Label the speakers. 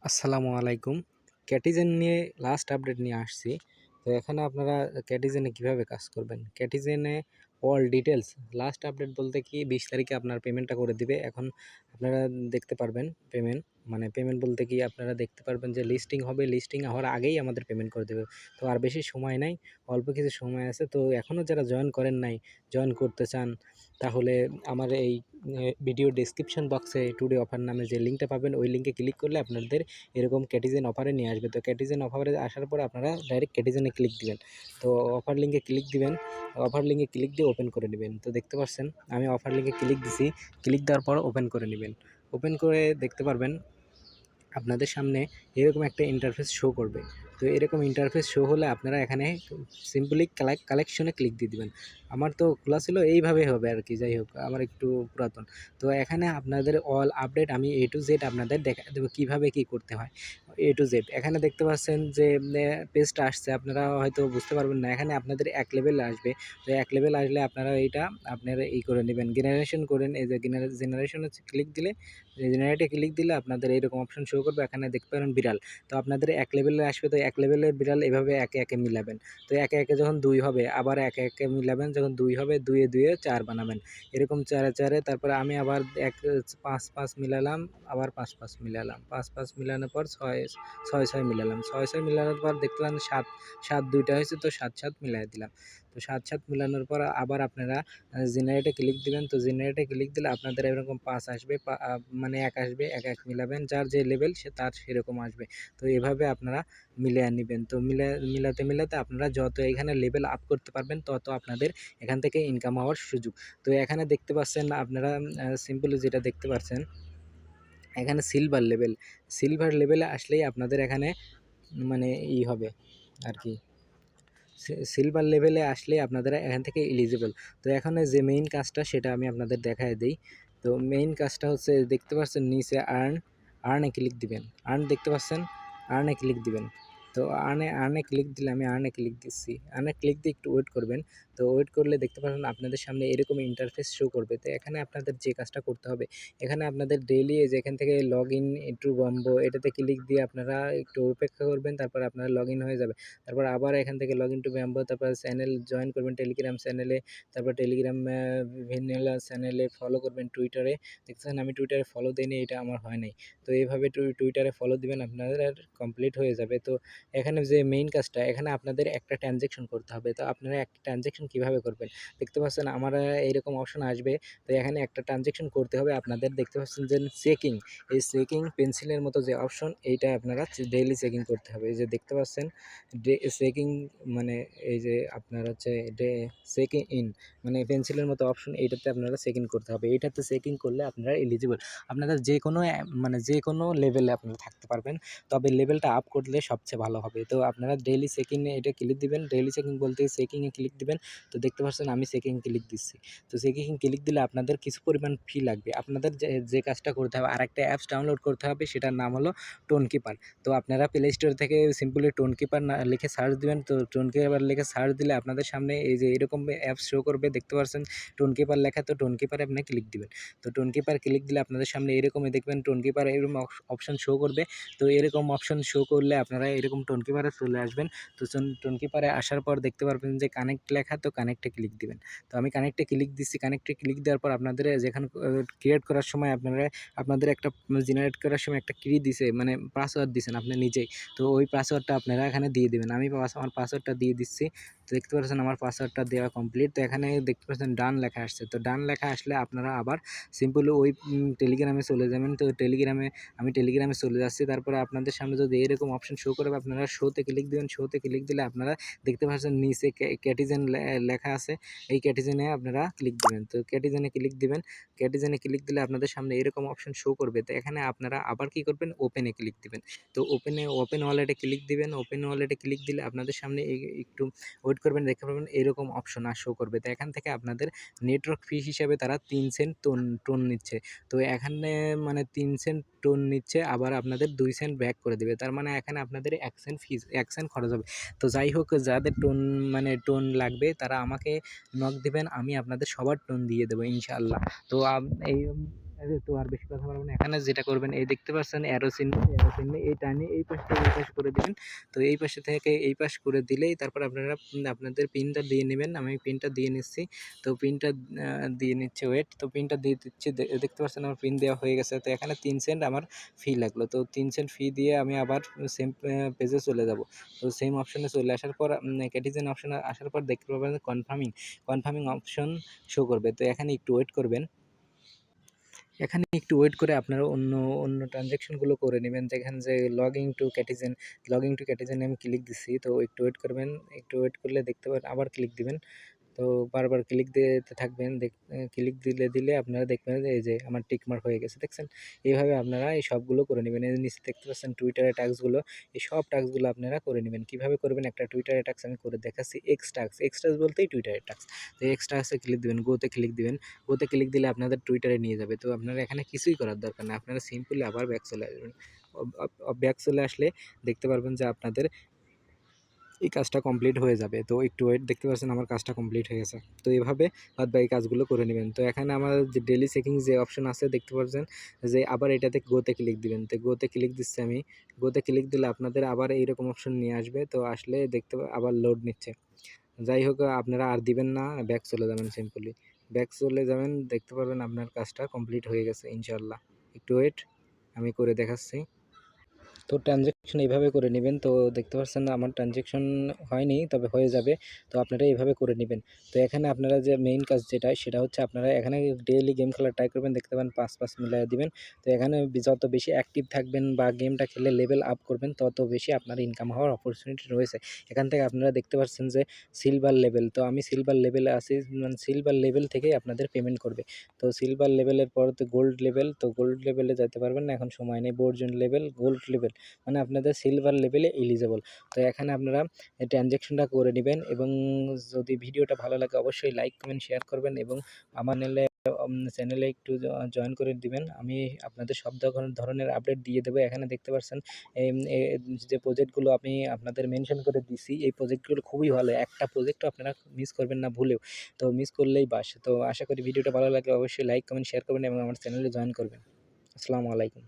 Speaker 1: আসসালামু আলাইকুম। ক্যাটিজেন নিয়ে লাস্ট আপডেট নিয়ে আসছি। তো এখানে আপনারা ক্যাটিজেনে কিভাবে কাজ করবেন? ক্যাটিজেনে অল ডিটেইলস লাস্ট আপডেট বলতে কি ২০ তারিখে আপনার পেমেন্টটা করে দিবে। এখন আপনারা দেখতে পারবেন পেমেন্ট, মানে পেমেন্ট বলতে কি আপনারা দেখতে পারবেন যে লিস্টিং হবে, লিস্টিং হওয়ার আগেই আমাদের পেমেন্ট করে দেবে। তো আর বেশি সময় নাই, অল্প কিছু সময় আছে। তো এখনও যারা জয়েন করেন নাই, জয়েন করতে চান, তাহলে আমার এই ভিডিও ডেসক্রিপশন বক্সে টুডে অফার নামে যে লিঙ্কটা পাবেন, ওই লিঙ্কে ক্লিক করলে আপনাদের এরকম ক্যাটিজেন অফারে নিয়ে আসবে। তো ক্যাটিজেন অফারে আসার পর আপনারা ডাইরেক্ট ক্যাটিজেনে ক্লিক দিবেন। তো অফার লিঙ্কে ক্লিক দিবেন, অফার লিঙ্কে ক্লিক দিয়ে ওপেন করে নেবেন। তো দেখতে পাচ্ছেন আমি অফার লিঙ্কে ক্লিক দিছি, ক্লিক দেওয়ার পর ওপেন করে নেবেন। ওপেন করে দেখতে পারবেন আপনাদের সামনে এরকম একটা ইন্টারফেস শো করবে। তো এরকম ইন্টারফেস শো হলে আপনারা এখানে সিম্পলি কালেকশনে ক্লিক দিয়ে দিবেন। আমার তো খোলা ছিল, এইভাবে হবে আর কি। যাই হোক, আমার একটু পুরাতন। তো এখানে আপনাদের অল আপডেট আমি A to Z আপনাদের দেখা দেবো কীভাবে কী করতে হয়। A to Z এখানে দেখতে পাচ্ছেন যে পেজটা আসছে, আপনারা হয়তো বুঝতে পারবেন না। এখানে আপনাদের এক লেভেল আসবে। তো এক লেভেল আসলে আপনারা এইটা আপনারা করে নেবেন, জেনারেশন করেন। এই যে জেনারেশনে ক্লিক দিলে, জেনারেটে ক্লিক দিলে আপনাদের এইরকম অপশন শো করবে। এখানে দেখতে পারেন বিড়াল। তো আপনাদের এক লেভেলে আসবে, তো এক লেভেলের বিড়াল এভাবে একে একে মিলাবেন। তো একে একে যখন ২ হবে আবার একে একে মিলাবেন, যখন ২ হবে ২ এ ২ এ ৪ বানাবেন। এরকম ৪ এ ৪ এ তারপরে আমি আবার ৫ মিলালাম, আবার ৫ মিলালাম, ৫ মিলানোর পর ৬ মিলালাম, ৬ মিলানোর পর দেখলাম ৭ ২টা হয়েছে, তো ৭ মিলাই দিলাম। তো ৭ মিলানোর পর আবার আপনারা জেনারেটে ক্লিক দিবেন। তো জেনারেটে ক্লিক দিলে আপনাদের এরকম ৫ আসবে, মানে ১ আসবে, ১ মিলাবেন। যার যে লেভেল সে তার সেরকম আসবে। তো এভাবে আপনারা মিলায়া নিবেন। তো মিলাতে আপনারা যত এখানে লেভেল আপ করতে পারবেন, তত আপনাদের এখান থেকে ইনকাম হওয়ার সুযোগ। তো এখানে দেখতে পাচ্ছেন আপনারা সিম্পলি যেটা দেখতে পাচ্ছেন, এখানে সিলভার লেভেলে আসলেই আপনাদের এখানে মানে হবে আর কি। সিলভার লেভেলে আসলে আপনারা এখান থেকে এলিজিবল। তো এখানে যে মেইন কাজটা সেটা আমি আপনাদের দেখায় দেই। তো মেইন কাজটা হচ্ছে দেখতে পাচ্ছেন নিচে আর্নে ক্লিক দিবেন। আর্ন দেখতে পাচ্ছেন, আর্নে ক্লিক দিবেন। তো আর্নে ক্লিক দিলে আমি আর্নে ক্লিক দিচ্ছি। আর্নে ক্লিক দিয়ে একটু ওয়েট করবেন। তো ওয়েট করলে দেখতে পাবেন আপনাদের সামনে এরকম ইন্টারফেস শো করবে। তো এখানে আপনাদের যে কাজটা করতে হবে, এখানে আপনাদের ডেইলি যেখান থেকে লগ ইন টু বাম্বো এটাতে ক্লিক দিয়ে আপনারা একটু অপেক্ষা করবেন, তারপর আপনারা লগ ইন হয়ে যাবে। তারপর আবার এখান থেকে লগ ইন টু ব্যাম্বো, তারপর চ্যানেল জয়েন করবেন টেলিগ্রাম চ্যানেলে, তারপর টেলিগ্রাম ভ্যানিলা চ্যানেলে ফলো করবেন। টুইটারে দেখতেছেন আমি টুইটারে ফলো দিইনি, এটা আমার হয় নাই। তো এইভাবে টুইটারে ফলো দিবেন, আপনাদের কমপ্লিট হয়ে যাবে। তো এখানে যে মেইন কাজটা, এখানে আপনাদের একটা ট্রানজ্যাকশন করতে হবে। তো আপনারা একটা ট্রানজ্যাকশন কীভাবে করবেন দেখতে পাচ্ছেন, আমার এইরকম অপশন আসবে। তো এখানে একটা ট্রানজ্যাকশন করতে হবে আপনাদের। দেখতে পাচ্ছেন যে চেকিং, এই চেকিং পেন্সিলের মতো যে অপশন, এইটা আপনারা ডেইলি চেকিং করতে হবে। এই যে দেখতে পাচ্ছেন চেকিং, মানে এই যে আপনার হচ্ছে চেকিং ইন, মানে পেন্সিলের মতো অপশন, এইটাতে আপনারা চেকিং করতে হবে। এইটাতে চেকিং করলে আপনারা এলিজিবল। আপনারা যে কোনো মানে যে কোনো লেভেলে আপনারা থাকতে পারবেন, তবে লেভেলটা আপ করলে সবচেয়ে ভালো হবে। তো আপনারা ডেইলি চেকিংয়ে এটা ক্লিক দিবেন। ডেইলি চেকিং বলতে চেকিংয়ে ক্লিক দিবেন। তো দেখতে পাচ্ছেন আমি চেকিং ক্লিক দিচ্ছি। তো চেকিং ক্লিক দিলে আপনাদের কিছু পরিমাণ ফি লাগবে। আপনাদের যে কাজটা করতে হবে, আরেকটা অ্যাপস ডাউনলোড করতে হবে, সেটার নাম হলো টোন কিপার। তো আপনারা প্লে স্টোর থেকে সিম্পলি টোন কিপার লিখে সার্চ দিবেন। তো টোন কিপার লিখে সার্চ দিলে আপনাদের সামনে এই যে এরকম অ্যাপস শো করবে, দেখতে পাচ্ছেন টোন কিপার লেখা। তো টোন কিপারে আপনি ক্লিক দিবেন। তো টোন কিপার ক্লিক দিলে আপনাদের সামনে এরকমই দেখবেন টোন কিপার এরকম অপশন শো করবে। তো এরকম অপশন শো করলে আপনারা এরকম টোন কিপারে চলে আসবেন। তো টোন কিপারে আসার পর দেখতে পারবেন যে কানেক্ট লেখা, তো কানেক্টে ক্লিক দিবেন। তো আমি কানেক্টে ক্লিক দিচ্ছি। কানেক্টে ক্লিক দেওয়ার পর আপনাদের যেখানে ক্রিয়েট করার সময় আপনাদের একটা জেনারেট করার সময় একটা কি দিছে, মানে পাসওয়ার্ড দিছেন আপনি নিজেই। তো ওই পাসওয়ার্ডটা আপনারা এখানে দিয়ে দিবেন। আমি আমার পাসওয়ার্ডটা দিয়ে দিচ্ছি। তো দেখতে পাচ্ছেন আমার পাসওয়ার্ডটা দেওয়া কমপ্লিট। তো এখানে দেখতে পাচ্ছেন ডান লেখা আসছে। তো ডান লেখা আসলে আপনারা আবার সিম্পলি ওই টেলিগ্রামে চলে যাবেন। তো আমি টেলিগ্রামে চলে যাচ্ছি। তারপরে আপনাদের সামনে যদি এরকম অপশন শো করবে, আপনারা শোতে ক্লিক দিবেন। শোতে ক্লিক দিলে আপনারা দেখতে পাচ্ছেন নিচে ক্যাটিজেন লেখা আছে। এই ক্যাটিজেনে আপনারা ক্লিক দিবেন। তো ক্যাটিজেনে ক্লিক দিবেন। ক্যাটিজেনে ক্লিক দিলে আপনাদের সামনে এরকম অপশন শো করবে। তো এখানে আপনারা আবার কি করবেন, ওপেনে ক্লিক দিবেন। তো ওপেন ওয়ালেটে ক্লিক দিবেন। ওপেন ওয়ালেটে ক্লিক দিলে আপনাদের সামনে একটু ওয়েট করবেন, দেখতে পাবেন এরকম অপশন শো করবে। তো এখান থেকে আপনাদের নেটওয়ার্ক ফি হিসাবে তারা ৩ সেন্ট টোন নিচ্ছে। তো এখানে মানে ৩ সেন্ট টোন নিচ্ছে, আবার আপনাদের ২ সেন্ট ব্যাক করে দেবে। তার মানে এখানে আপনাদের ১ সেন্ট ফিজ, ১ সেন্ট খরচ হবে। তো যাই হোক, যাদের মানে টোন লাগবে তারা আমাকে নক দিবেন, আমি আপনাদের সবার টোন দিয়ে দেবো ইনশাআল্লাহ। তো এই তো আর বেশি কথা বলবো না। এখানে যেটা করবেন, এই দেখতে পাচ্ছেন অ্যারো চিহ্ন, অ্যারো চিহ্নে এই টানে এই পাশ থেকে এই পাশ করে দিবেন। তো এই পাশে থেকে এই পাশ করে দিলেই তারপর আপনারা আপনাদের পিনটা দিয়ে নেবেন। আমি পিনটা দিয়ে নিচ্ছি। তো পিনটা দিয়ে নিচ্ছি, ওয়েট। তো পিনটা দিয়ে দিচ্ছি, দেখতে পাচ্ছেন আমার পিন দেওয়া হয়ে গেছে। তো এখানে 3 সেন্ট আমার ফি লাগলো। তো 3 সেন্ট ফি দিয়ে আমি আবার সেম পেজে চলে যাব। তো সেম অপশনে চলে আসার পর ক্যাটিজেন অপশনে আসার পর দেখতে পাবেন কনফার্মিং অপশন শো করবে। তো এখানে একটু ওয়েট করবেন। এখানে একটু ওয়েট করে আপনারা অন্য ট্রানজ্যাকশনগুলো করে নেবেন। দেখেন যে লগইন টু ক্যাটিজেন আমি ক্লিক দিচ্ছি। তো একটু ওয়েট করবেন। একটু ওয়েট করলে দেখতে পাবেন, আবার ক্লিক দিবেন। তো বারবার ক্লিক দিতে থাকবেন। ক্লিক দিলে আপনারা দেখবেন যে এই যে আমার টিক মার্ক হয়ে গেছে, দেখছেন? এইভাবে আপনারা এই সবগুলো করে নেবেন। এই যে নিচে দেখতে পাচ্ছেন টুইটারের টাস্কগুলো, এই সব টাস্কগুলো আপনারা করে নেবেন। কিভাবে করবেন? একটা টুইটারের টাস্ক আমি করে দেখাচ্ছি। এক্স টাস্ক বলতেই টুইটারের টাস্ক। তো এক্স টাস্কে ক্লিক দিবেন, গোতে ক্লিক দিবেন। গোতে ক্লিক দিলে আপনাদের টুইটারে নিয়ে যাবে। তো আপনারা এখানে কিছুই করার দরকার না। আপনারা সিম্পলি আবার ব্যাক চলে আসবেন। ব্যাক চলে আসলে দেখতে পারবেন যে আপনাদের এই কাজটা কমপ্লিট হয়ে যাবে। তো একটু ওয়েট, দেখতে পাচ্ছেন আমার কাজটা কমপ্লিট হয়ে গেছে। তো এভাবে বাদবাকি কাজগুলো করে নেবেন। তো এখানে আমার যে ডেইলি চেকিং যে অপশন আছে দেখতে পাচ্ছেন যে আবার এটাতে গোতে ক্লিক দিবেন। তো গোতে ক্লিক দিচ্ছি আমি। গোতে ক্লিক দিলে আপনাদের আবার এইরকম অপশন নিয়ে আসবে। তো আসলে দেখতে আবার লোড নিচ্ছে। যাই হোক, আপনারা আর দিবেন না, ব্যাক চলে যাবেন সিম্পলি। ব্যাক চলে যাবেন, দেখতে পারবেন আপনার কাজটা কমপ্লিট হয়ে গেছে ইনশাআল্লাহ। একটু ওয়েট, আমি করে দেখাচ্ছি। তো ট্রানজ্যাকশন এইভাবে করে নেবেন। তো দেখতে পাচ্ছেন আমার ট্রানজ্যাকশন হয়নি, তবে হয়ে যাবে। তো আপনারা এইভাবে করে নেবেন। তো এখানে আপনারা যে মেইন কাজ যেটা, সেটা হচ্ছে আপনারা এখানে ডেইলি গেম খেলার ট্রাই করবেন। দেখতে পাবেন 5 মিলাইয়া দিবেন। তো এখানে যত বেশি অ্যাক্টিভ থাকবেন বা গেমটা খেলে লেভেল আপ করবেন, তত বেশি আপনার ইনকাম হওয়ার অপরচুনিটি রয়েছে। এখান থেকে আপনারা দেখতে পাচ্ছেন যে সিলভার লেভেল। তো আমি সিলভার লেভেলে আছি, মানে সিলভার লেভেল থেকেই আপনাদের পেমেন্ট করবে। তো সিলভার লেভেলের পর তো গোল্ড লেভেল। তো গোল্ড লেভেলে যেতে পারবেন না, এখন সময় নেই। বর্জন লেভেল, গোল্ড লেভেল, মানে আপনাদের সিলভার লেভেলে এলিজেবল। তো এখানে আপনারা এই ট্রানজ্যাকশনটা করে নেবেন। এবং যদি ভিডিওটা ভালো লাগে অবশ্যই লাইক, কমেন্ট, শেয়ার করবেন এবং আমার চ্যানেলে একটু জয়েন করে দিবেন। আমি আপনাদের সব ধরনের আপডেট দিয়ে দেবো। এখানে দেখতে পাচ্ছেন যে প্রজেক্টগুলো আমি আপনাদের মেনশন করে দিছি, এই প্রজেক্টগুলো খুবই ভালো। একটা প্রজেক্টও আপনারা মিস করবেন না ভুলেও। তো মিস করলেই বাস। তো আশা করি ভিডিওটা ভালো লাগলে অবশ্যই লাইক, কমেন্ট, শেয়ার করবেন এবং আমার চ্যানেলে জয়েন করবেন। আসসালামু আলাইকুম।